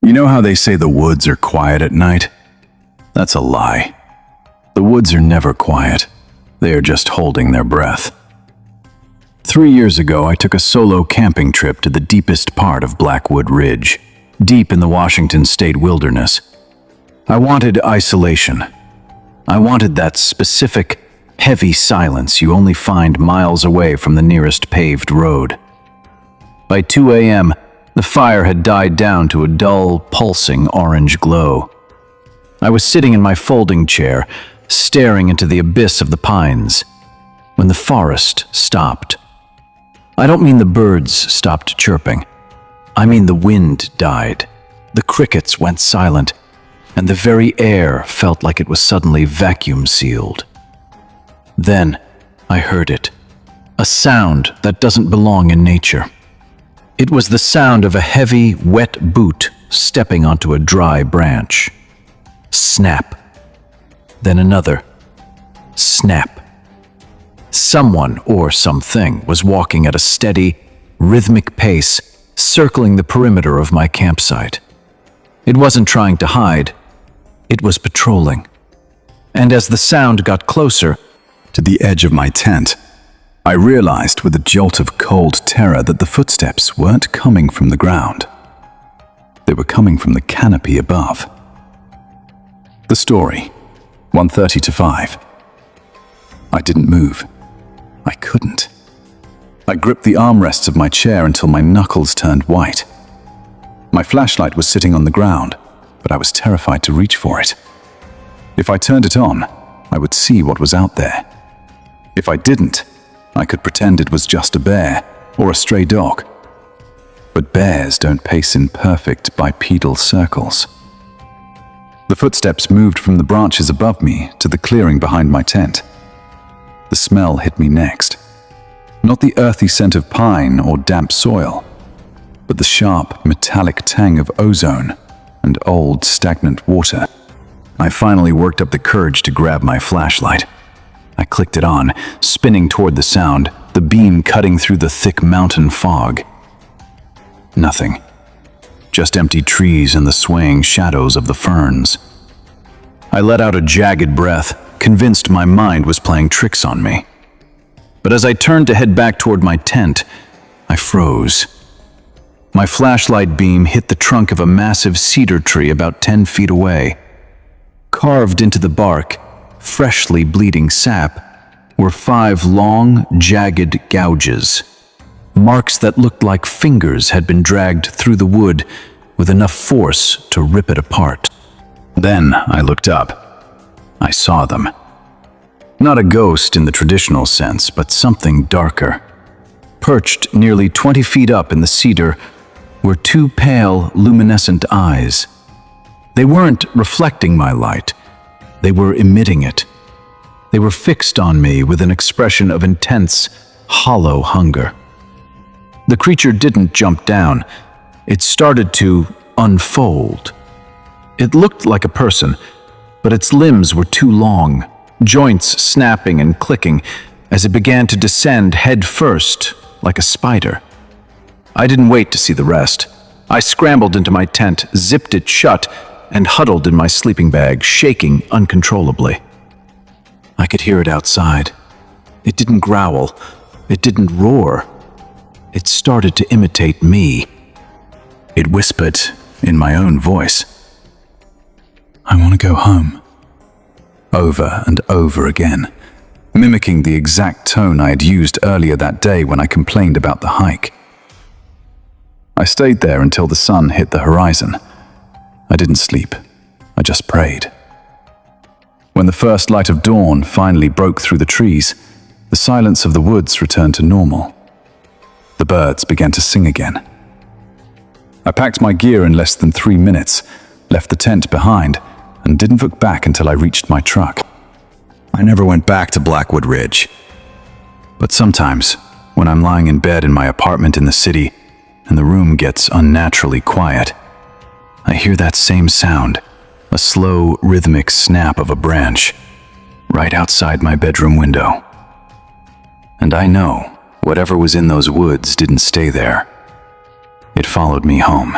You know how they say the woods are quiet at night? That's a lie. The woods are never quiet. They are just holding their breath. 3 years ago, I took a solo camping trip to the deepest part of Blackwood Ridge, deep in the Washington state wilderness. I wanted isolation. I wanted that specific, heavy silence you only find miles away from the nearest paved road. By 2 a.m., the fire had died down to a dull, pulsing orange glow. I was sitting in my folding chair, staring into the abyss of the pines, when the forest stopped. I don't mean the birds stopped chirping. I mean the wind died, the crickets went silent, and the very air felt like it was suddenly vacuum-sealed. Then I heard it, a sound that doesn't belong in nature. It was the sound of a heavy, wet boot stepping onto a dry branch. Snap. Then another. Snap. Someone or something was walking at a steady, rhythmic pace, circling the perimeter of my campsite. It wasn't trying to hide. It was patrolling. And as the sound got closer, to the edge of my tent, I realized with a jolt of cold terror that the footsteps weren't coming from the ground. They were coming from the canopy above. The story, 1:30 to 5. I didn't move. I couldn't. I gripped the armrests of my chair until my knuckles turned white. My flashlight was sitting on the ground, but I was terrified to reach for it. If I turned it on, I would see what was out there. If I didn't, I could pretend it was just a bear or a stray dog. But bears don't pace in perfect bipedal circles. The footsteps moved from the branches above me to the clearing behind my tent. The smell hit me next. Not the earthy scent of pine or damp soil, but the sharp, metallic tang of ozone and old, stagnant water. I finally worked up the courage to grab my flashlight. I clicked it on, spinning toward the sound, the beam cutting through the thick mountain fog. Nothing. Just empty trees and the swaying shadows of the ferns. I let out a jagged breath, convinced my mind was playing tricks on me. But as I turned to head back toward my tent, I froze. My flashlight beam hit the trunk of a massive cedar tree about 10 feet away. Carved into the bark, freshly bleeding sap, were 5 long, jagged gouges. Marks that looked like fingers had been dragged through the wood with enough force to rip it apart. Then I looked up. I saw them. Not a ghost in the traditional sense, but something darker. Perched nearly 20 feet up in the cedar were 2 pale, luminescent eyes. They weren't reflecting my light. They were emitting it. They were fixed on me with an expression of intense, hollow hunger. The creature didn't jump down. It started to unfold. It looked like a person, but its limbs were too long, joints snapping and clicking as it began to descend head first like a spider. I didn't wait to see the rest. I scrambled into my tent, zipped it shut, and huddled in my sleeping bag, shaking uncontrollably. I could hear it outside. It didn't growl. It didn't roar. It started to imitate me. It whispered in my own voice, "I want to go home." Over and over again, mimicking the exact tone I had used earlier that day when I complained about the hike. I stayed there until the sun hit the horizon. I didn't sleep. I just prayed. When the first light of dawn finally broke through the trees, the silence of the woods returned to normal. The birds began to sing again. I packed my gear in less than 3 minutes, left the tent behind, and didn't look back until I reached my truck. I never went back to Blackwood Ridge. But sometimes, when I'm lying in bed in my apartment in the city, and the room gets unnaturally quiet, I hear that same sound, a slow, rhythmic snap of a branch, right outside my bedroom window. And I know whatever was in those woods didn't stay there. It followed me home.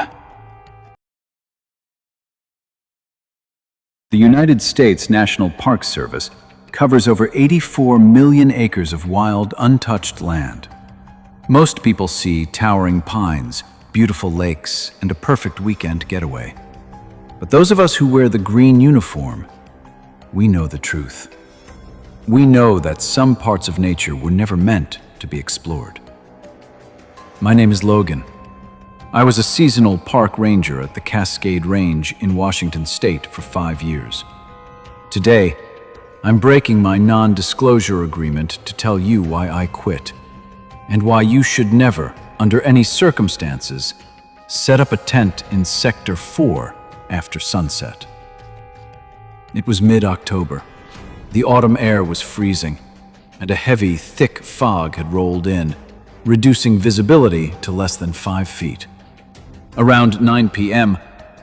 The United States National Park Service covers over 84 million acres of wild, untouched land. Most people see towering pines, beautiful lakes, and a perfect weekend getaway. But those of us who wear the green uniform, we know the truth. We know that some parts of nature were never meant to be explored. My name is Logan. I was a seasonal park ranger at the Cascade Range in Washington State for 5 years. Today, I'm breaking my non-disclosure agreement to tell you why I quit, and why you should never, under any circumstances, set up a tent in Sector 4 after sunset. It was mid-October. The autumn air was freezing, and a heavy, thick fog had rolled in, reducing visibility to less than 5 feet. Around 9 p.m.,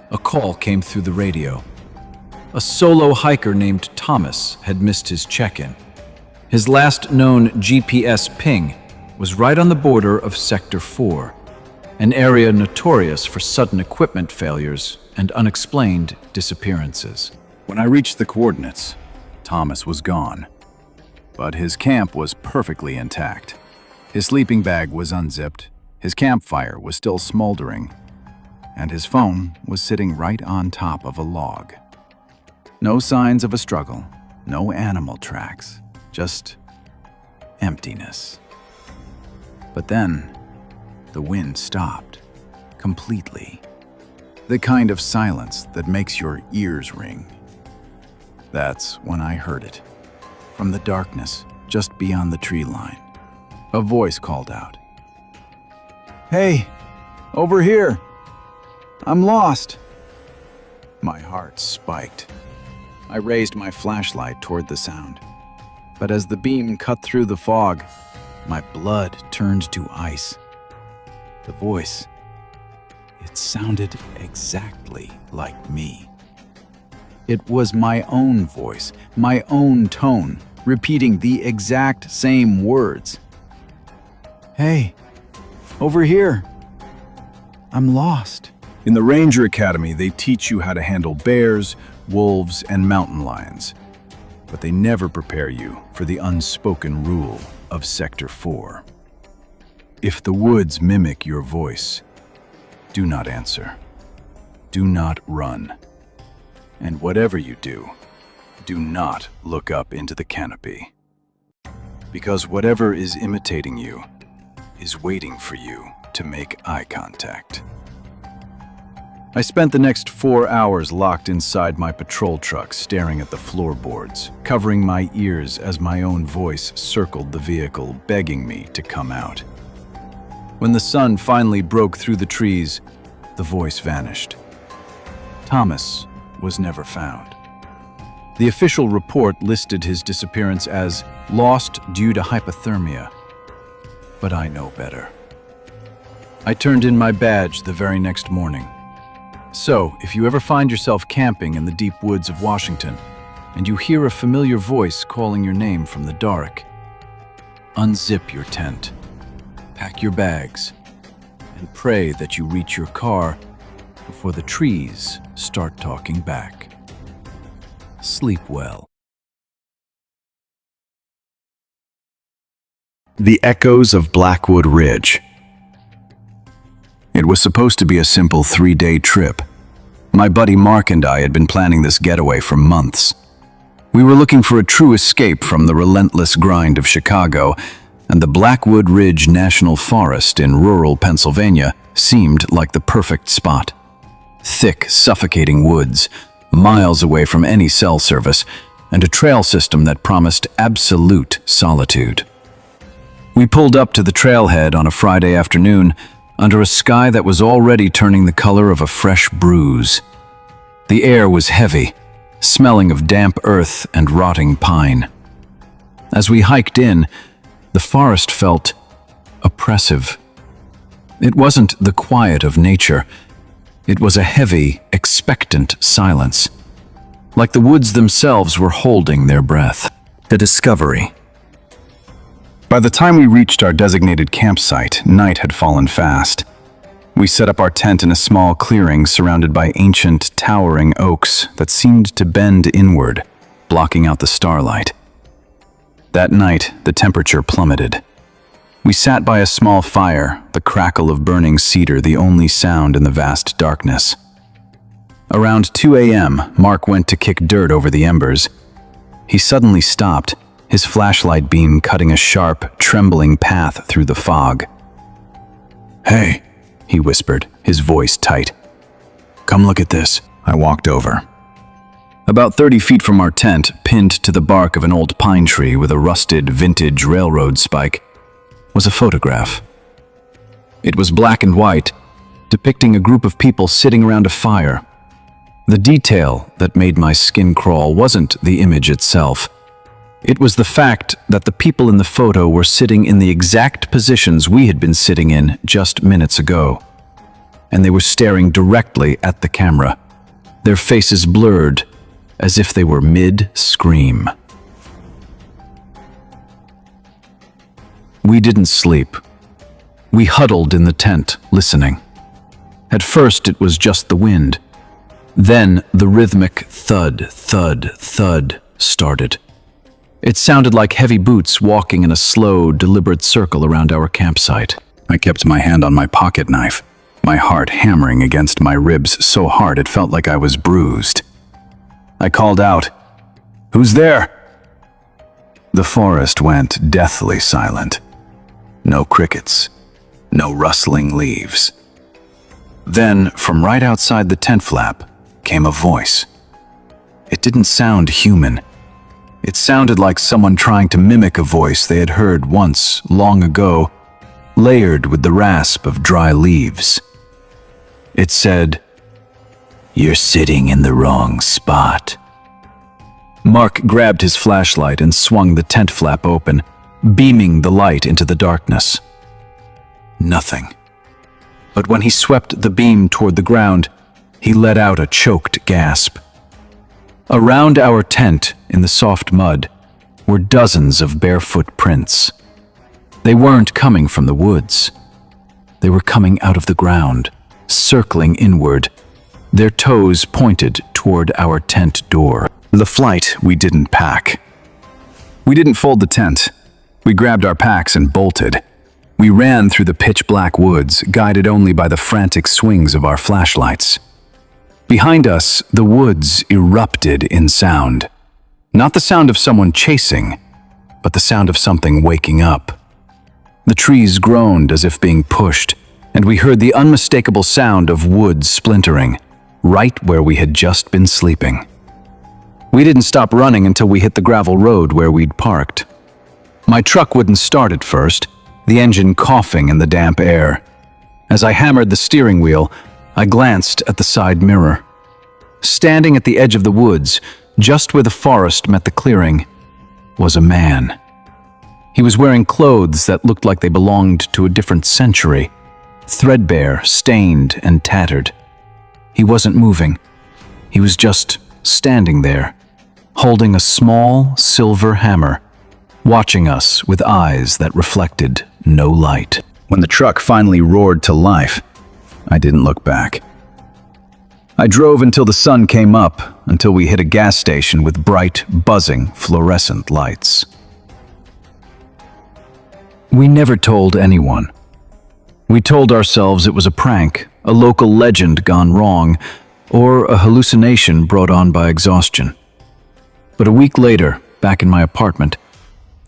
a call came through the radio. A solo hiker named Thomas had missed his check-in. His last known GPS ping was right on the border of Sector 4, an area notorious for sudden equipment failures and unexplained disappearances. When I reached the coordinates, Thomas was gone. But his camp was perfectly intact. His sleeping bag was unzipped, his campfire was still smoldering, and his phone was sitting right on top of a log. No signs of a struggle, no animal tracks, just emptiness. But then, the wind stopped, completely. The kind of silence that makes your ears ring. That's when I heard it. From the darkness, just beyond the tree line, a voice called out. "Hey, over here! I'm lost!" My heart spiked. I raised my flashlight toward the sound. But as the beam cut through the fog, my blood turned to ice. The voice, it sounded exactly like me. It was my own voice, my own tone, repeating the exact same words. "Hey, over here. I'm lost." In the Ranger Academy, they teach you how to handle bears, wolves, and mountain lions. But they never prepare you for the unspoken rule of Sector 4. If the woods mimic your voice, do not answer. Do not run. And whatever you do, do not look up into the canopy. Because whatever is imitating you is waiting for you to make eye contact. I spent the next 4 hours locked inside my patrol truck, staring at the floorboards, covering my ears as my own voice circled the vehicle, begging me to come out. When the sun finally broke through the trees, the voice vanished. Thomas was never found. The official report listed his disappearance as lost due to hypothermia. But I know better. I turned in my badge the very next morning. So, if you ever find yourself camping in the deep woods of Washington, and you hear a familiar voice calling your name from the dark, unzip your tent, pack your bags, and pray that you reach your car before the trees start talking back. Sleep well. The Echoes of Blackwood Ridge. It was supposed to be a simple 3-day trip. My buddy Mark and I had been planning this getaway for months. We were looking for a true escape from the relentless grind of Chicago, and the Blackwood Ridge National Forest in rural Pennsylvania seemed like the perfect spot. Thick, suffocating woods, miles away from any cell service, and a trail system that promised absolute solitude. We pulled up to the trailhead on a Friday afternoon, under a sky that was already turning the color of a fresh bruise. The air was heavy, smelling of damp earth and rotting pine. As we hiked in, the forest felt oppressive. It wasn't the quiet of nature. It was a heavy, expectant silence, like the woods themselves were holding their breath. The discovery. By the time we reached our designated campsite, night had fallen fast. We set up our tent in a small clearing surrounded by ancient, towering oaks that seemed to bend inward, blocking out the starlight. That night, the temperature plummeted. We sat by a small fire, the crackle of burning cedar the only sound in the vast darkness. Around 2 a.m., Mark went to kick dirt over the embers. He suddenly stopped, his flashlight beam cutting a sharp, trembling path through the fog. "Hey," he whispered, his voice tight. "Come look at this." I walked over. About 30 feet from our tent, pinned to the bark of an old pine tree with a rusted, vintage railroad spike, was a photograph. It was black and white, depicting a group of people sitting around a fire. The detail that made my skin crawl wasn't the image itself. It was the fact that the people in the photo were sitting in the exact positions we had been sitting in just minutes ago. And they were staring directly at the camera, their faces blurred, as if they were mid-scream. We didn't sleep. We huddled in the tent, listening. At first, it was just the wind. Then the rhythmic thud, thud, thud started. It sounded like heavy boots walking in a slow, deliberate circle around our campsite. I kept my hand on my pocket knife, my heart hammering against my ribs so hard it felt like I was bruised. I called out, "Who's there?" The forest went deathly silent. No crickets, no rustling leaves. Then, from right outside the tent flap, came a voice. It didn't sound human. It sounded like someone trying to mimic a voice they had heard once, long ago, layered with the rasp of dry leaves. It said, "You're sitting in the wrong spot." Mark grabbed his flashlight and swung the tent flap open, beaming the light into the darkness. Nothing. But when he swept the beam toward the ground, he let out a choked gasp. Around our tent, in the soft mud, were dozens of barefoot prints. They weren't coming from the woods. They were coming out of the ground, circling inward, their toes pointed toward our tent door. The flight we didn't pack. We didn't fold the tent. We grabbed our packs and bolted. We ran through the pitch-black woods, guided only by the frantic swings of our flashlights. Behind us, the woods erupted in sound. Not the sound of someone chasing, but the sound of something waking up. The trees groaned as if being pushed, and we heard the unmistakable sound of wood splintering, right where we had just been sleeping. We didn't stop running until we hit the gravel road where we'd parked. My truck wouldn't start at first, the engine coughing in the damp air. As I hammered the steering wheel, I glanced at the side mirror. Standing at the edge of the woods, just where the forest met the clearing, was a man. He was wearing clothes that looked like they belonged to a different century, threadbare, stained, and tattered. He wasn't moving. He was just standing there, holding a small silver hammer, watching us with eyes that reflected no light. When the truck finally roared to life, I didn't look back. I drove until the sun came up, until we hit a gas station with bright, buzzing, fluorescent lights. We never told anyone. We told ourselves it was a prank, a local legend gone wrong, or a hallucination brought on by exhaustion. But a week later, back in my apartment,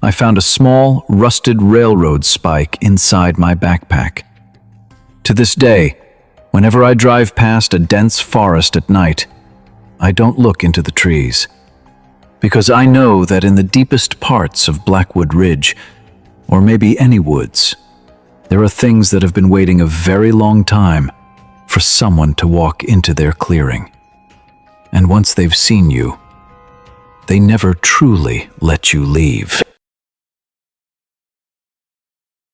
I found a small, rusted railroad spike inside my backpack. To this day, whenever I drive past a dense forest at night, I don't look into the trees, because I know that in the deepest parts of Blackwood Ridge, or maybe any woods, there are things that have been waiting a very long time for someone to walk into their clearing. And once they've seen you, they never truly let you leave.